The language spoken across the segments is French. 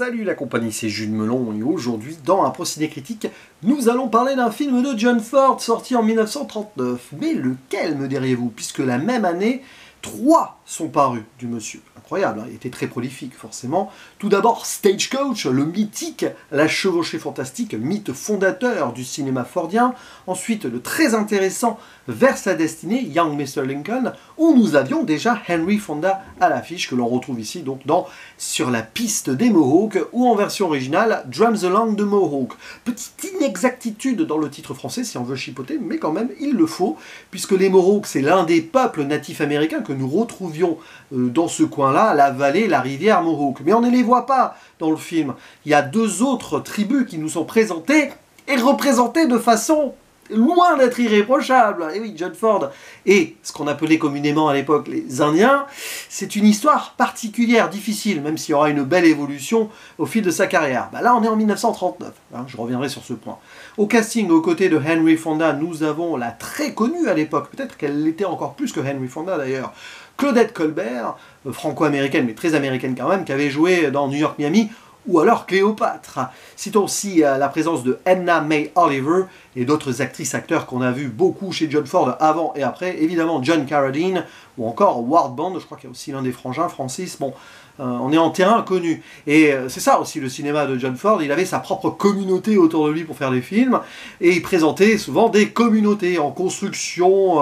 Salut la compagnie, c'est Jules Melon et aujourd'hui, dans un Procédé Critique, nous allons parler d'un film de John Ford sorti en 1939. Mais lequel, me diriez-vous, puisque la même année, 3 sont parus du monsieur. Incroyable, hein, il était très prolifique forcément. Tout d'abord Stagecoach, le mythique, la chevauchée fantastique, mythe fondateur du cinéma fordien. Ensuite le très intéressant Vers sa destinée, Young Mr. Lincoln, où nous avions déjà Henry Fonda à l'affiche, que l'on retrouve ici donc dans Sur la piste des Mohawks, ou en version originale Drums Along the Mohawk. Petite inexactitude dans le titre français si on veut chipoter, mais quand même il le faut, puisque les Mohawks c'est l'un des peuples natifs américains que nous retrouvions dans ce coin-là, la vallée, la rivière Mohawk. Mais on ne les voit pas dans le film. Il y a 2 autres tribus qui nous sont présentées et représentées de façon loin d'être irréprochable. Et oui, John Ford et ce qu'on appelait communément à l'époque les Indiens, c'est une histoire particulière, difficile, même s'il y aura une belle évolution au fil de sa carrière. Bah là, on est en 1939, hein, je reviendrai sur ce point. Au casting, aux côtés de Henry Fonda, nous avons la très connue à l'époque, peut-être qu'elle l'était encore plus que Henry Fonda d'ailleurs, Claudette Colbert, franco-américaine, mais très américaine quand même, qui avait joué dans New York, Miami, ou alors Cléopâtre. Citons aussi la présence de Edna May Oliver et d'autres actrices-acteurs qu'on a vu beaucoup chez John Ford avant et après, évidemment John Carradine ou encore Ward Bond, je crois qu'il y a aussi l'un des frangins, Francis, bon, on est en terrain inconnu. Et c'est ça aussi le cinéma de John Ford, il avait sa propre communauté autour de lui pour faire des films, et il présentait souvent des communautés en construction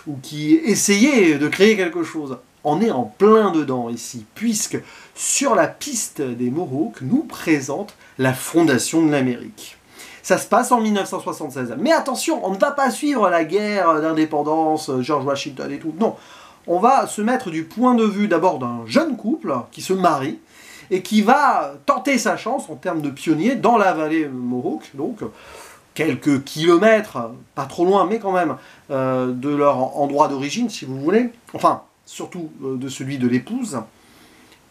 ou qui essayaient de créer quelque chose. On est en plein dedans ici, puisque Sur la piste des Mohawks nous présente la fondation de l'Amérique. Ça se passe en 1976. Mais attention, on ne va pas suivre la guerre d'indépendance, George Washington et tout. Non, on va se mettre du point de vue d'abord d'un jeune couple qui se marie et qui va tenter sa chance en termes de pionnier dans la vallée Mohawk, donc quelques kilomètres, pas trop loin, mais quand même, de leur endroit d'origine, si vous voulez. Enfin, surtout de celui de l'épouse.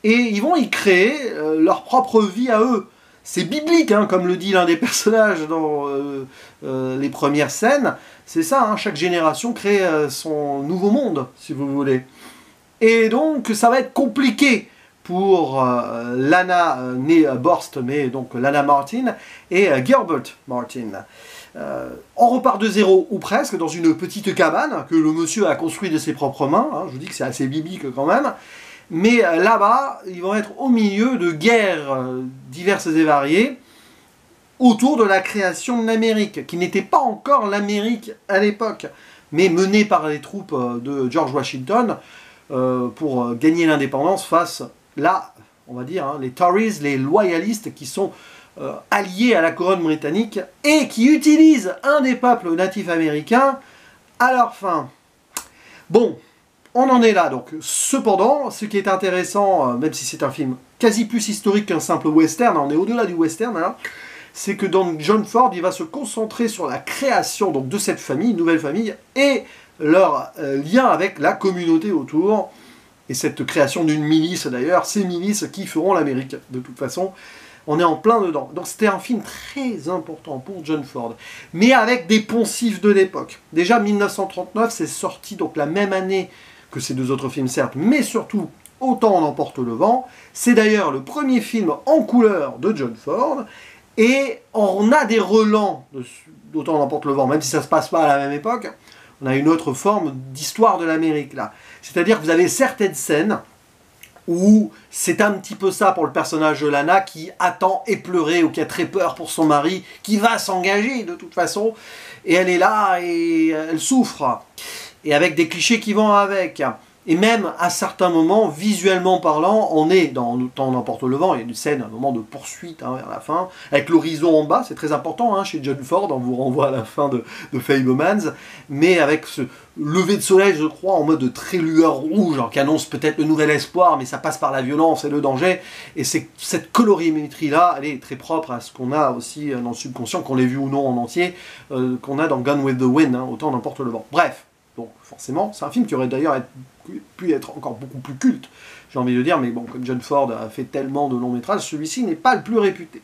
Et ils vont y créer leur propre vie à eux. C'est biblique, hein, comme le dit l'un des personnages dans les premières scènes. C'est ça, hein, chaque génération crée son nouveau monde, si vous voulez. Et donc, ça va être compliqué pour Lana, née Borst, mais donc Lana Martin, et Gilbert Martin. On repart de zéro, ou presque, dans une petite cabane que le monsieur a construite de ses propres mains. Hein, je vous dis que c'est assez biblique quand même. Mais là-bas, ils vont être au milieu de guerres diverses et variées autour de la création de l'Amérique, qui n'était pas encore l'Amérique à l'époque, mais menée par les troupes de George Washington pour gagner l'indépendance face, là, on va dire, hein, les Tories, les loyalistes qui sont alliés à la couronne britannique et qui utilisent un des peuples natifs américains à leur fin. Bon. On en est là, donc. Cependant, ce qui est intéressant, même si c'est un film quasi plus historique qu'un simple western, on est au-delà du western, hein, c'est que dans John Ford, il va se concentrer sur la création donc, de cette famille, nouvelle famille, et leur lien avec la communauté autour, et cette création d'une milice d'ailleurs, ces milices qui feront l'Amérique, de toute façon. On est en plein dedans. Donc c'était un film très important pour John Ford, mais avec des poncifs de l'époque. Déjà 1939, c'est sorti donc la même année que ces 2 autres films, certes, mais surtout Autant en emporte le vent. C'est d'ailleurs le premier film en couleur de John Ford, et on a des relents d'Autant en emporte le vent, même si ça ne se passe pas à la même époque. On a une autre forme d'histoire de l'Amérique, là. C'est-à-dire que vous avez certaines scènes où c'est un petit peu ça pour le personnage de Lana qui attend éploré ou qui a très peur pour son mari, qui va s'engager de toute façon, et elle est là et elle souffre. Et avec des clichés qui vont avec. Et même à certains moments, visuellement parlant, on est dans Autant en emporte le vent, il y a une scène, un moment de poursuite hein, vers la fin, avec l'horizon en bas, c'est très important hein, chez John Ford, on vous renvoie à la fin de Fabelmans, mais avec ce lever de soleil, je crois, en mode très lueur rouge, qui annonce peut-être le nouvel espoir, mais ça passe par la violence et le danger, et cette colorimétrie-là, elle est très propre à ce qu'on a aussi dans le subconscient, qu'on l'ait vu ou non en entier, qu'on a dans Gone with the Wind, hein, Autant en emporte le vent. Bref. Donc forcément, c'est un film qui aurait d'ailleurs pu être encore beaucoup plus culte, j'ai envie de dire, mais bon, comme John Ford a fait tellement de longs métrages, celui-ci n'est pas le plus réputé.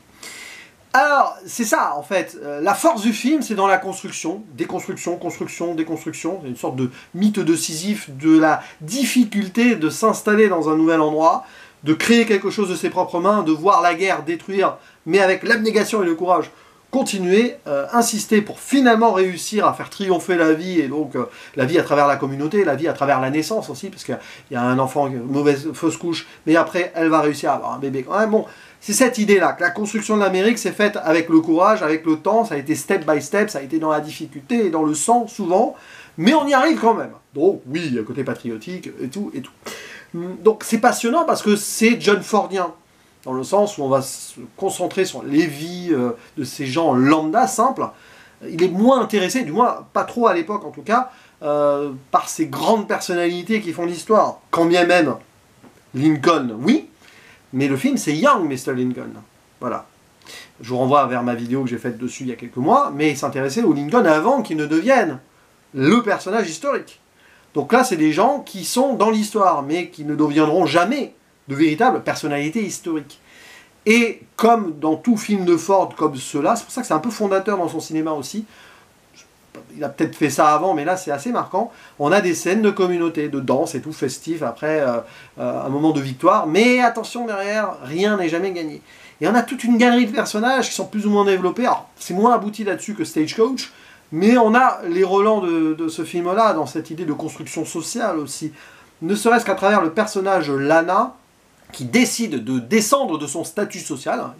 Alors, c'est ça, en fait, la force du film, c'est dans la construction, déconstruction, construction, déconstruction, c'est une sorte de mythe de Sisyphe, de la difficulté de s'installer dans un nouvel endroit, de créer quelque chose de ses propres mains, de voir la guerre détruire, mais avec l'abnégation et le courage, continuer, insister pour finalement réussir à faire triompher la vie, et donc la vie à travers la communauté, la vie à travers la naissance aussi, parce qu'il y a un enfant, une mauvaise fausse couche, mais après elle va réussir à avoir un bébé quand même. Bon, c'est cette idée-là, que la construction de l'Amérique s'est faite avec le courage, avec le temps, ça a été step by step, ça a été dans la difficulté et dans le sang souvent, mais on y arrive quand même. Donc oui, il y a un côté patriotique et tout, et tout. Donc c'est passionnant parce que c'est John Fordien, dans le sens où on va se concentrer sur les vies de ces gens lambda, simples. Il est moins intéressé, du moins pas trop à l'époque en tout cas, par ces grandes personnalités qui font l'histoire. Quand bien même Lincoln, oui, mais le film c'est Young Mr. Lincoln. Voilà. Je vous renvoie vers ma vidéo que j'ai faite dessus il y a quelques mois, mais il s'intéressait au Lincoln avant qu'il ne devienne le personnage historique. Donc là, c'est des gens qui sont dans l'histoire, mais qui ne deviendront jamais de véritables personnalités historiques. Et comme dans tout film de Ford comme cela, c'est pour ça que c'est un peu fondateur dans son cinéma aussi, il a peut-être fait ça avant, mais là c'est assez marquant, on a des scènes de communauté, de danse et tout, festif, après un moment de victoire, mais attention derrière, rien n'est jamais gagné. Et on a toute une galerie de personnages qui sont plus ou moins développés, alors c'est moins abouti là-dessus que Stagecoach, mais on a les relents de ce film-là, dans cette idée de construction sociale aussi, ne serait-ce qu'à travers le personnage Lana, qui décide de descendre de son statut social, hein,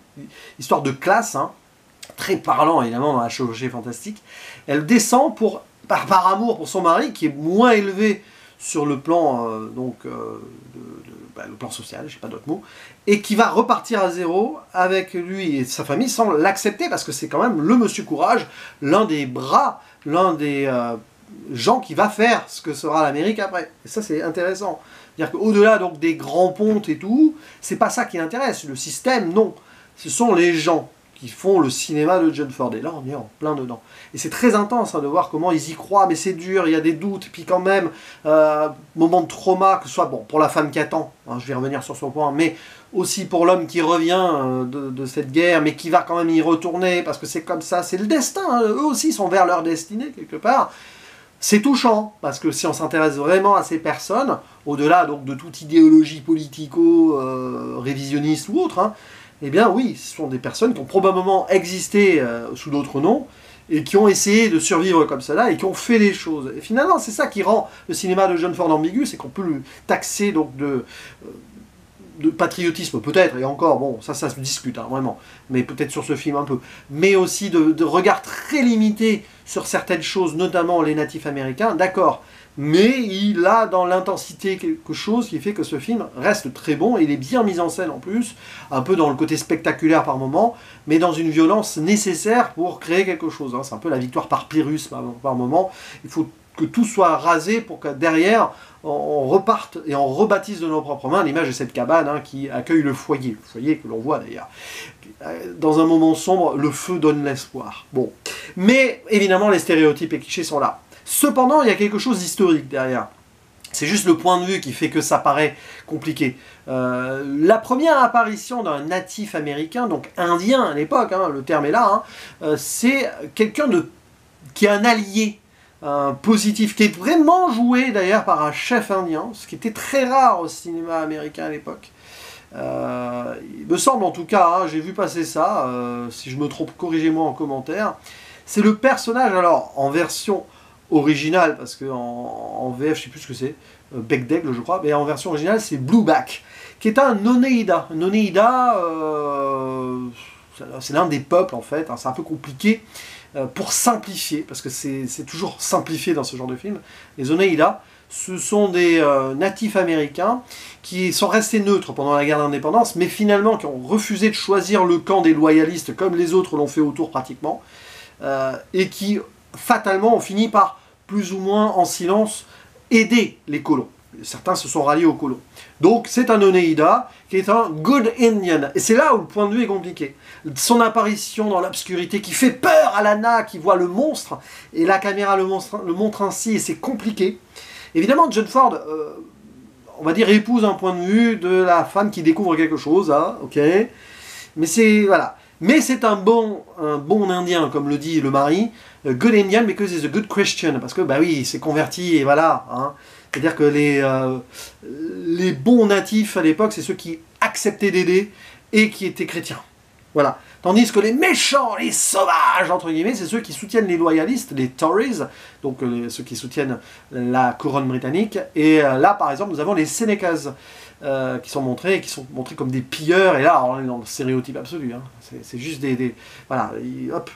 histoire de classe, hein, très parlant évidemment dans la chirurgie fantastique, elle descend par amour pour son mari, qui est moins élevé sur le plan, le plan social, je sais pas d'autres mots, et qui va repartir à zéro avec lui et sa famille sans l'accepter, parce que c'est quand même le monsieur courage, l'un des bras, l'un des gens qui va faire ce que sera l'Amérique après. Et ça c'est intéressant. C'est-à-dire qu'au-delà donc des grands pontes et tout, c'est pas ça qui intéresse. Le système, non. Ce sont les gens qui font le cinéma de John Ford. Et là, on est en plein dedans. Et c'est très intense hein, de voir comment ils y croient, mais c'est dur, il y a des doutes. Et puis quand même, moment de trauma, que ce soit bon, pour la femme qui attend, hein, je vais revenir sur son point, mais aussi pour l'homme qui revient de cette guerre, mais qui va quand même y retourner, parce que c'est comme ça, c'est le destin. Hein, eux aussi sont vers leur destinée, quelque part. C'est touchant, parce que si on s'intéresse vraiment à ces personnes, au-delà donc de toute idéologie politico-révisionniste ou autre, hein, eh bien oui, ce sont des personnes qui ont probablement existé sous d'autres noms, et qui ont essayé de survivre comme cela, et qui ont fait des choses. Et finalement, c'est ça qui rend le cinéma de John Ford ambigu, c'est qu'on peut le taxer donc de patriotisme peut-être, et encore, bon, ça se discute, hein, vraiment, mais peut-être sur ce film un peu, mais aussi de regard très limité sur certaines choses, notamment les natifs américains, d'accord, mais il a dans l'intensité quelque chose qui fait que ce film reste très bon, et il est bien mis en scène en plus, un peu dans le côté spectaculaire par moment, mais dans une violence nécessaire pour créer quelque chose, hein. C'est un peu la victoire par Pyrrhus par moment, il faut que tout soit rasé pour que derrière on reparte et on rebaptise de nos propres mains l'image de cette cabane hein, qui accueille le foyer que l'on voit d'ailleurs. Dans un moment sombre, le feu donne l'espoir. Bon, mais évidemment les stéréotypes et clichés sont là. Cependant, il y a quelque chose d'historique derrière. C'est juste le point de vue qui fait que ça paraît compliqué. La première apparition d'un natif américain, donc indien à l'époque, hein, le terme est là, hein, c'est quelqu'un qui est un allié. Un positif qui est vraiment joué d'ailleurs par un chef indien, ce qui était très rare au cinéma américain à l'époque. Il me semble en tout cas, hein, j'ai vu passer ça, si je me trompe, corrigez-moi en commentaire. C'est le personnage, alors en version originale, parce qu'en VF je sais plus ce que c'est, bec d'aigle je crois, mais en version originale c'est Blueback, qui est un Oneida. Un Oneida, c'est l'un des peuples en fait, hein, c'est un peu compliqué. Pour simplifier, parce que c'est toujours simplifié dans ce genre de film, les Oneida, ce sont des natifs américains qui sont restés neutres pendant la guerre d'indépendance, mais finalement qui ont refusé de choisir le camp des loyalistes, comme les autres l'ont fait autour pratiquement, et qui fatalement ont fini par, plus ou moins en silence, aider les colons. Certains se sont ralliés aux colons. Donc c'est un Oneida qui est un Good Indian. Et c'est là où le point de vue est compliqué. Son apparition dans l'obscurité qui fait peur à Lana, qui voit le monstre, et la caméra le montre ainsi, et c'est compliqué. Évidemment, John Ford, on va dire, épouse un point de vue de la femme qui découvre quelque chose, hein, ok. Mais c'est, voilà. Mais c'est un bon Indien, comme le dit le mari, Good Indian because he's a good Christian, parce que, bah oui, il s'est converti, et voilà, hein. C'est-à-dire que les bons natifs à l'époque, c'est ceux qui acceptaient d'aider et qui étaient chrétiens. Voilà. Tandis que les méchants, les sauvages, entre guillemets, c'est ceux qui soutiennent les loyalistes, les Tories, donc ceux qui soutiennent la couronne britannique. Et là, par exemple, nous avons les Senecas, qui sont montrés comme des pilleurs. Et là, on est dans le stéréotype absolu. Hein. C'est juste voilà, hop.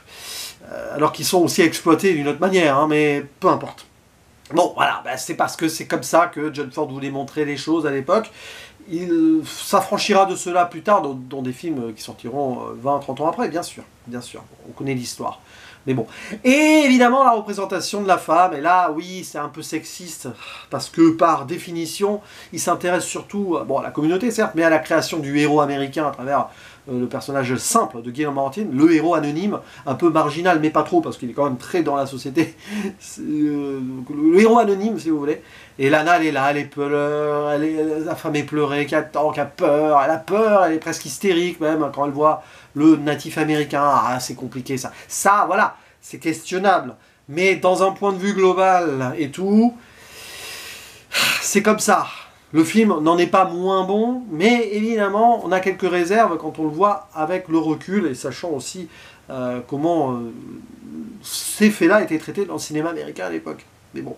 Alors qu'ils sont aussi exploités d'une autre manière, hein, mais peu importe. Bon, voilà, ben, c'est parce que c'est comme ça que John Ford voulait montrer les choses à l'époque. Il s'affranchira de cela plus tard dans des films qui sortiront 20-30 ans après, bien sûr, on connaît l'histoire. Mais bon. Et évidemment, la représentation de la femme, et là, oui, c'est un peu sexiste, parce que par définition, il s'intéresse surtout bon, à la communauté, certes, mais à la création du héros américain à travers le personnage simple de Guillaume Martin, le héros anonyme, un peu marginal, mais pas trop, parce qu'il est quand même très dans la société. Le héros anonyme, si vous voulez. Et Lana, elle est là, elle pleure, la femme est pleurée, qui attend, qui a peur, elle est presque hystérique même, quand elle voit le natif américain. Ah, c'est compliqué ça. Ça, voilà, c'est questionnable. Mais dans un point de vue global et tout, c'est comme ça. Le film n'en est pas moins bon, mais évidemment, on a quelques réserves quand on le voit avec le recul, et sachant aussi comment ces faits-là étaient traités dans le cinéma américain à l'époque. Mais bon,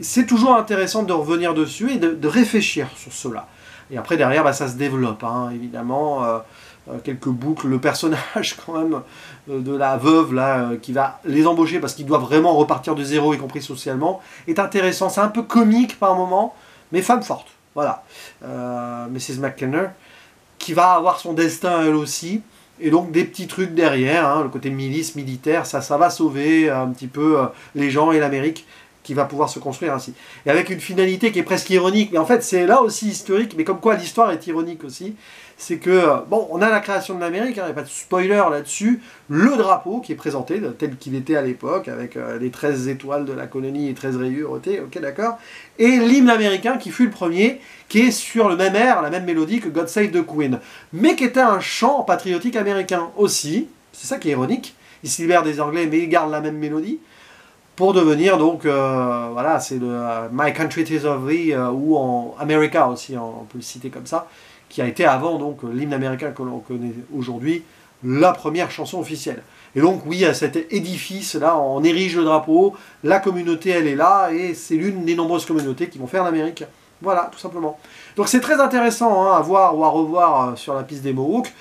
c'est toujours intéressant de revenir dessus et de réfléchir sur cela. Et après, derrière, bah, ça se développe, hein, évidemment. Quelques boucles, le personnage quand même de la veuve là, qui va les embaucher parce qu'ils doivent vraiment repartir de zéro, y compris socialement, est intéressant. C'est un peu comique par moment, mais femme forte, voilà. Mrs. McKenna, qui va avoir son destin elle aussi, et donc des petits trucs derrière, hein, le côté milice, militaire, ça va sauver un petit peu les gens et l'Amérique, qui va pouvoir se construire ainsi. Et avec une finalité qui est presque ironique, mais en fait c'est là aussi historique, mais comme quoi l'histoire est ironique aussi, c'est que, bon, on a la création de l'Amérique, il n'y a pas de spoiler là-dessus, le drapeau qui est présenté tel qu'il était à l'époque, avec les 13 étoiles de la colonie et 13 rayures, ok d'accord, et l'hymne américain qui fut le premier, qui est sur le même air, la même mélodie que God Save the Queen, mais qui était un chant patriotique américain aussi, c'est ça qui est ironique, il se libère des Anglais mais il garde la même mélodie, pour devenir donc, voilà, c'est le My Country 'Tis of Thee, ou en America aussi, on peut le citer comme ça, qui a été avant donc l'hymne américain que l'on connaît aujourd'hui, la première chanson officielle. Et donc oui, à cet édifice-là, on érige le drapeau, la communauté elle est là, et c'est l'une des nombreuses communautés qui vont faire l'Amérique. Voilà, tout simplement. Donc c'est très intéressant hein, à voir ou à revoir sur la piste des Mohawks,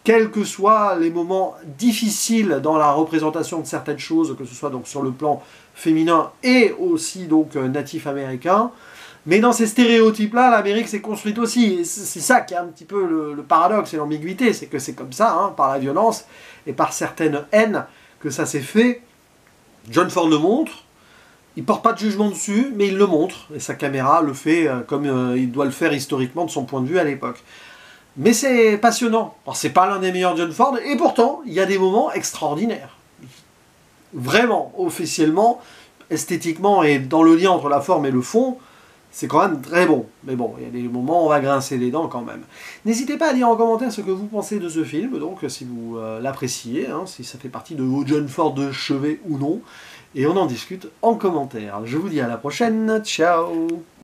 quels que soient les moments difficiles dans la représentation de certaines choses, que ce soit donc sur le plan féminin et aussi donc natif américain. Mais dans ces stéréotypes-là, l'Amérique s'est construite aussi. C'est ça qui est un petit peu le paradoxe et l'ambiguïté, c'est que c'est comme ça, hein, par la violence et par certaines haines, que ça s'est fait. John Ford le montre, il ne porte pas de jugement dessus, mais il le montre, et sa caméra le fait comme il doit le faire historiquement de son point de vue à l'époque. Mais c'est passionnant. Alors c'est pas l'un des meilleurs John Ford, et pourtant, il y a des moments extraordinaires. Vraiment, officiellement, esthétiquement, et dans le lien entre la forme et le fond, c'est quand même très bon. Mais bon, il y a des moments où on va grincer les dents quand même. N'hésitez pas à dire en commentaire ce que vous pensez de ce film, donc si vous l'appréciez, hein, si ça fait partie de vos John Ford de chevet ou non, et on en discute en commentaire. Je vous dis à la prochaine, ciao!